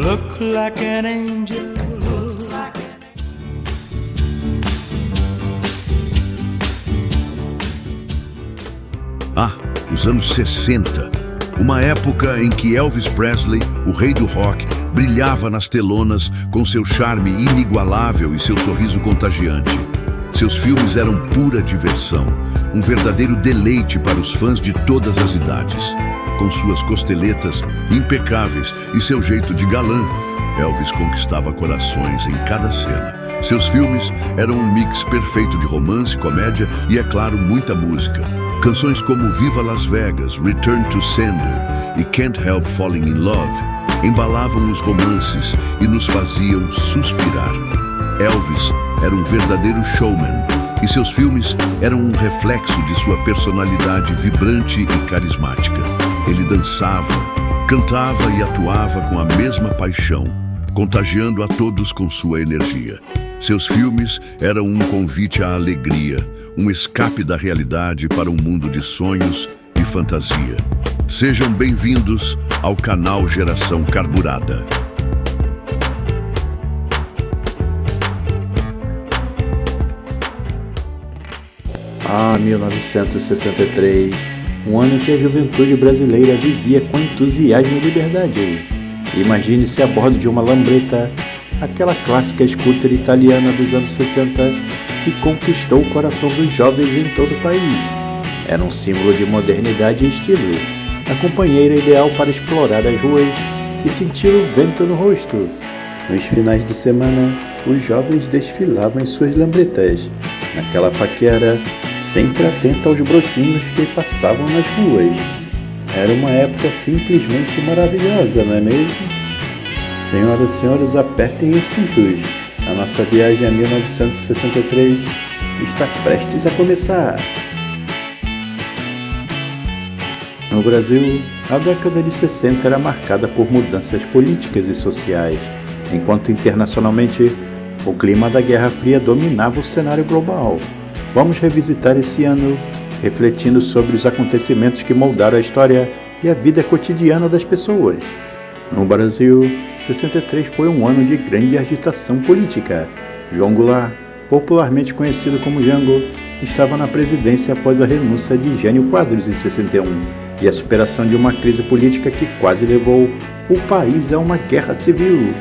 look like an angel. Ah, os anos 60. Uma época em que Elvis Presley, o rei do rock, brilhava nas telonas com seu charme inigualável e seu sorriso contagiante. Seus filmes eram pura diversão, um verdadeiro deleite para os fãs de todas as idades. Com suas costeletas impecáveis e seu jeito de galã, Elvis conquistava corações em cada cena. Seus filmes eram um mix perfeito de romance, comédia e, é claro, muita música. Canções como Viva Las Vegas, Return to Sender e Can't Help Falling in Love embalavam os romances e nos faziam suspirar. Elvis era um verdadeiro showman e seus filmes eram um reflexo de sua personalidade vibrante e carismática. Ele dançava, cantava e atuava com a mesma paixão, contagiando a todos com sua energia. Seus filmes eram um convite à alegria, um escape da realidade para um mundo de sonhos e fantasia. Sejam bem-vindos ao canal Geração Carburada. Ah, 1963, um ano em que a juventude brasileira vivia com entusiasmo e liberdade. Imagine-se a bordo de uma lambreta, aquela clássica scooter italiana dos anos 60 que conquistou o coração dos jovens em todo o país. Era um símbolo de modernidade e estilo, a companheira ideal para explorar as ruas e sentir o vento no rosto. Nos finais de semana, os jovens desfilavam em suas lambretas, naquela paquera, sempre atenta aos brotinhos que passavam nas ruas. Era uma época simplesmente maravilhosa, não é mesmo? Senhoras e senhores, apertem os cintos. A nossa viagem a 1963 está prestes a começar. No Brasil, a década de 60 era marcada por mudanças políticas e sociais, enquanto internacionalmente o clima da Guerra Fria dominava o cenário global. Vamos revisitar esse ano, refletindo sobre os acontecimentos que moldaram a história e a vida cotidiana das pessoas. No Brasil, 63 foi um ano de grande agitação política. João Goulart, popularmente conhecido como Jango, estava na presidência após a renúncia de Jânio Quadros em 61 e a superação de uma crise política que quase levou o país a uma guerra civil.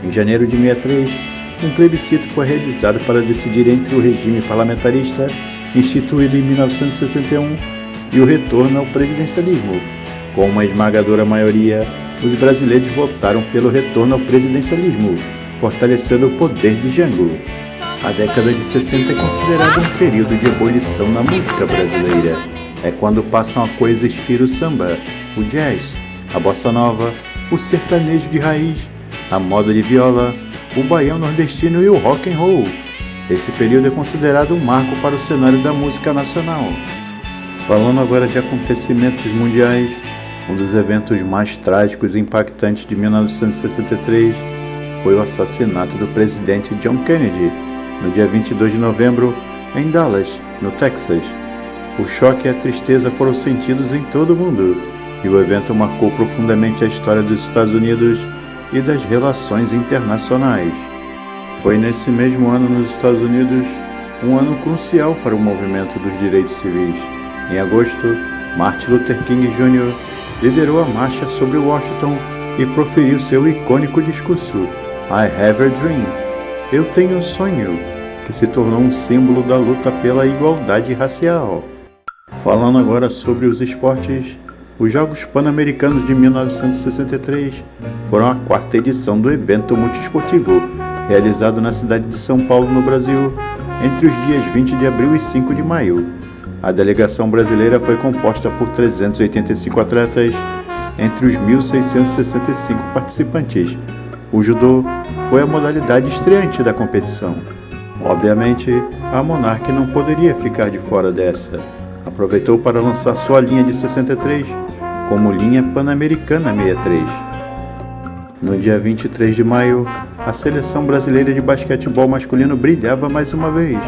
Em janeiro de 63, um plebiscito foi realizado para decidir entre o regime parlamentarista, instituído em 1961, e o retorno ao presidencialismo. Com uma esmagadora maioria, os brasileiros votaram pelo retorno ao presidencialismo, fortalecendo o poder de Jango. A década de 60 é considerada um período de ebulição na música brasileira. É quando passam a coexistir o samba, o jazz, a bossa nova, o sertanejo de raiz, a moda de viola, o baião nordestino e o rock and roll. Esse período é considerado um marco para o cenário da música nacional. Falando agora de acontecimentos mundiais, um dos eventos mais trágicos e impactantes de 1963 foi o assassinato do presidente John Kennedy, no dia 22 de novembro, em Dallas, no Texas. O choque e a tristeza foram sentidos em todo o mundo, e o evento marcou profundamente a história dos Estados Unidos e das relações internacionais. Foi nesse mesmo ano nos Estados Unidos, um ano crucial para o movimento dos direitos civis. Em agosto, Martin Luther King Jr. liderou a marcha sobre Washington e proferiu seu icônico discurso I Have a Dream, Eu Tenho um Sonho, que se tornou um símbolo da luta pela igualdade racial. Falando agora sobre os esportes, os Jogos Pan-Americanos de 1963 foram a quarta edição do evento multiesportivo, realizado na cidade de São Paulo, no Brasil, entre os dias 20 de abril e 5 de maio. A delegação brasileira foi composta por 385 atletas, entre os 1.665 participantes. O judô foi a modalidade estreante da competição. Obviamente, a Monarch não poderia ficar de fora dessa. Aproveitou para lançar sua linha de 63 como linha Pan-Americana 63. No dia 23 de maio, a seleção brasileira de basquetebol masculino brilhava mais uma vez,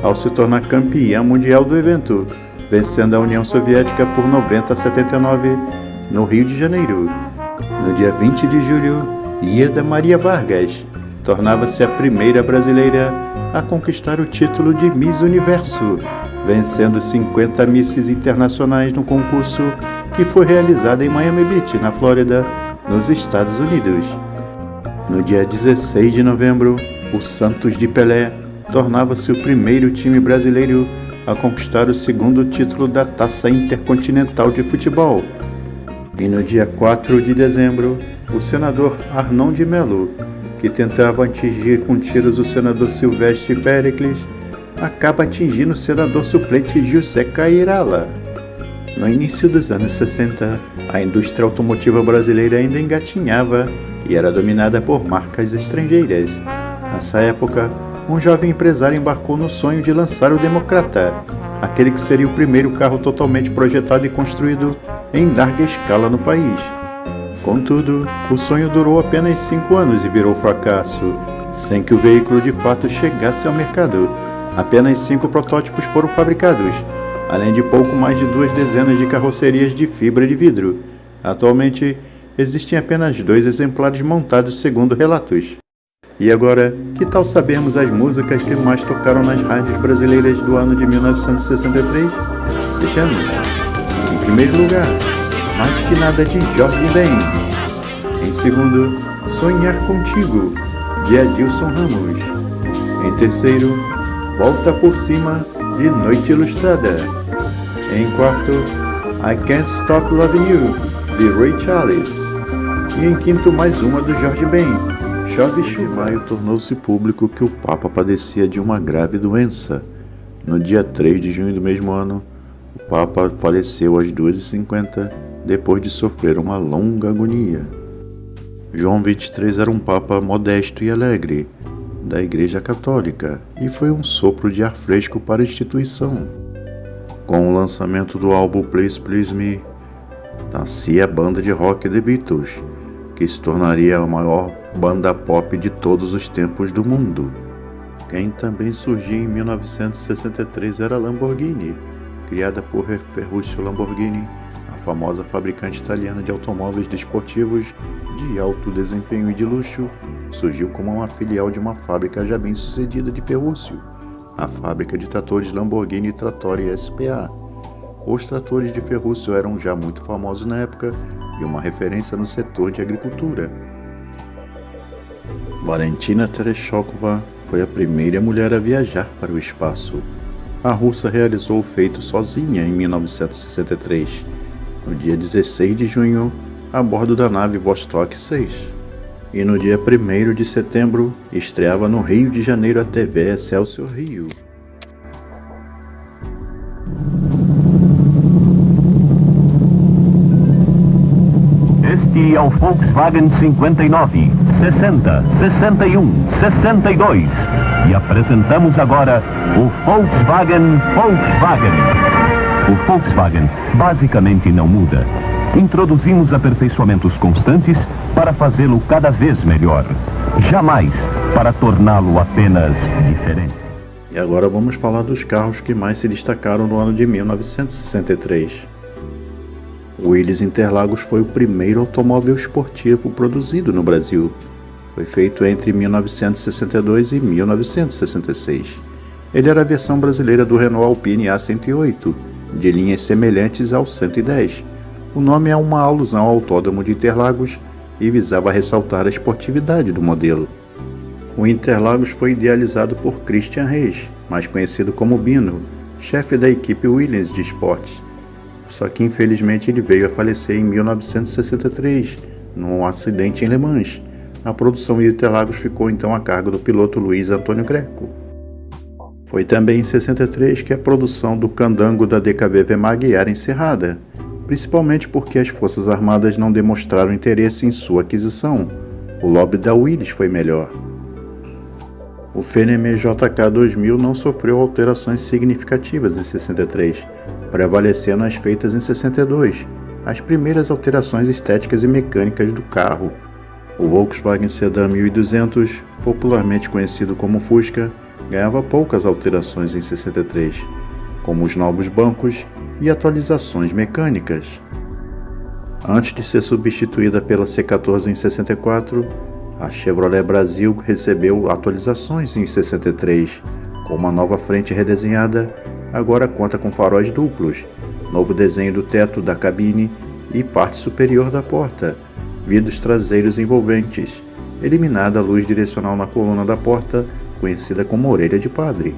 ao se tornar campeã mundial do evento, vencendo a União Soviética por 90-79 no Rio de Janeiro. No dia 20 de julho, Ieda Maria Vargas tornava-se a primeira brasileira a conquistar o título de Miss Universo, vencendo 50 misses internacionais no concurso que foi realizado em Miami Beach, na Flórida, nos Estados Unidos. No dia 16 de novembro, o Santos de Pelé tornava-se o primeiro time brasileiro a conquistar o segundo título da Taça Intercontinental de Futebol. E no dia 4 de dezembro, o senador Arnon de Melo, que tentava atingir com tiros o senador Silvestre Péricles, acaba atingindo o senador suplente José Cairala. No início dos anos 60, a indústria automotiva brasileira ainda engatinhava e era dominada por marcas estrangeiras. Nessa época, um jovem empresário embarcou no sonho de lançar o Democrata, aquele que seria o primeiro carro totalmente projetado e construído em larga escala no país. Contudo, o sonho durou apenas 5 anos e virou fracasso, sem que o veículo de fato chegasse ao mercado. Apenas 5 protótipos foram fabricados, além de pouco mais de 2 dezenas de carrocerias de fibra de vidro. Atualmente, existem apenas 2 exemplares montados segundo relatos. E agora, que tal sabermos as músicas que mais tocaram nas rádios brasileiras do ano de 1963? Vejamos. Em primeiro lugar, Mais Que Nada, de Jorge Ben. Em segundo, Sonhar Contigo, de Adilson Ramos. Em terceiro, Volta por Cima, de Noite Ilustrada. Em quarto, I Can't Stop Loving You, de Ray Charles. E em quinto, mais uma do Jorge Ben, Chove Chuvaio. Tornou-se público que o Papa padecia de uma grave doença. No dia 3 de junho do mesmo ano, o Papa faleceu às 2h50, depois de sofrer uma longa agonia. João XXIII era um Papa modesto e alegre, da Igreja Católica, e foi um sopro de ar fresco para a instituição. Com o lançamento do álbum Please Please Me, nascia a banda de rock The Beatles, que se tornaria a maior banda pop de todos os tempos do mundo. Quem também surgiu em 1963 era a Lamborghini, criada por Ferruccio Lamborghini, a famosa fabricante italiana de automóveis desportivos de alto desempenho e de luxo. Surgiu como uma filial de uma fábrica já bem sucedida de Ferruccio, a fábrica de tratores Lamborghini Trattori S.p.A. Os tratores de Ferruccio eram já muito famosos na época e uma referência no setor de agricultura. Valentina Tereshkova foi a primeira mulher a viajar para o espaço. A russa realizou o feito sozinha em 1963, no dia 16 de junho, a bordo da nave Vostok 6. E no dia 1º de setembro, estreava no Rio de Janeiro a TV Excelsior Rio. Este é o Volkswagen 59, 60, 61, 62 e apresentamos agora o Volkswagen. O Volkswagen basicamente não muda. Introduzimos aperfeiçoamentos constantes para fazê-lo cada vez melhor, jamais para torná-lo apenas diferente. E agora vamos falar dos carros que mais se destacaram no ano de 1963. O Willys Interlagos foi o primeiro automóvel esportivo produzido no Brasil. Foi feito entre 1962 e 1966. Ele era a versão brasileira do Renault Alpine A108, de linhas semelhantes ao 110. O nome é uma alusão ao Autódromo de Interlagos e visava ressaltar a esportividade do modelo. O Interlagos foi idealizado por Christian Reis, mais conhecido como Bino, chefe da equipe Williams de esportes. Só que infelizmente ele veio a falecer em 1963, num acidente em Le Mans. A produção de Interlagos ficou então a cargo do piloto Luiz Antônio Greco. Foi também em 63 que a produção do Candango da DKV Vemag era encerrada, principalmente porque as Forças Armadas não demonstraram interesse em sua aquisição. O lobby da Willys foi melhor. O Feneme JK 2000 não sofreu alterações significativas em 63, prevalecendo as feitas em 62, as primeiras alterações estéticas e mecânicas do carro. O Volkswagen Sedan 1200, popularmente conhecido como Fusca, ganhava poucas alterações em 63, como os novos bancos e atualizações mecânicas. Antes de ser substituída pela C14 em 64, a Chevrolet Brasil recebeu atualizações em 63, com uma nova frente redesenhada, agora conta com faróis duplos, novo desenho do teto da cabine e parte superior da porta, vidros traseiros envolventes, eliminada a luz direcional na coluna da porta, conhecida como orelha de padre.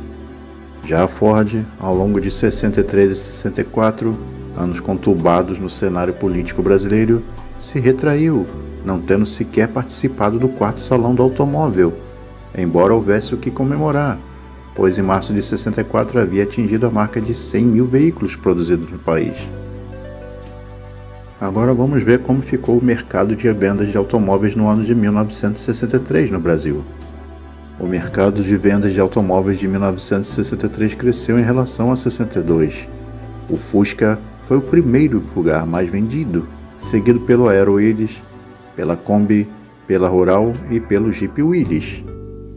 Já a Ford, ao longo de 63 e 64, anos conturbados no cenário político brasileiro, se retraiu, não tendo sequer participado do quarto salão do automóvel, embora houvesse o que comemorar, pois em março de 64 havia atingido a marca de 100 mil veículos produzidos no país. Agora vamos ver como ficou o mercado de vendas de automóveis no ano de 1963 no Brasil. O mercado de vendas de automóveis de 1963 cresceu em relação a 62. O Fusca foi o primeiro lugar mais vendido, seguido pelo Aero Willys, pela Kombi, pela Rural e pelo Jeep Willys.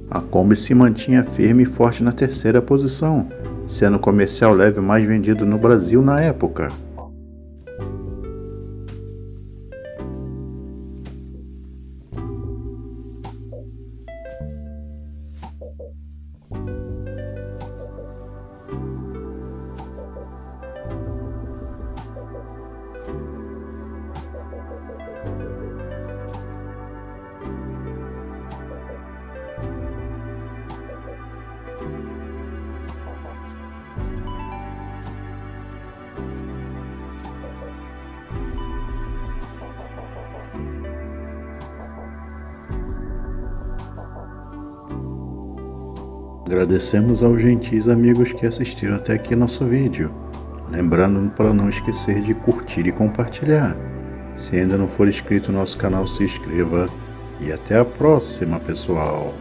A Kombi se mantinha firme e forte na terceira posição, sendo o comercial leve mais vendido no Brasil na época. Agradecemos aos gentis amigos que assistiram até aqui nosso vídeo. Lembrando para não esquecer de curtir e compartilhar. Se ainda não for inscrito no nosso canal, se inscreva. E até a próxima, pessoal!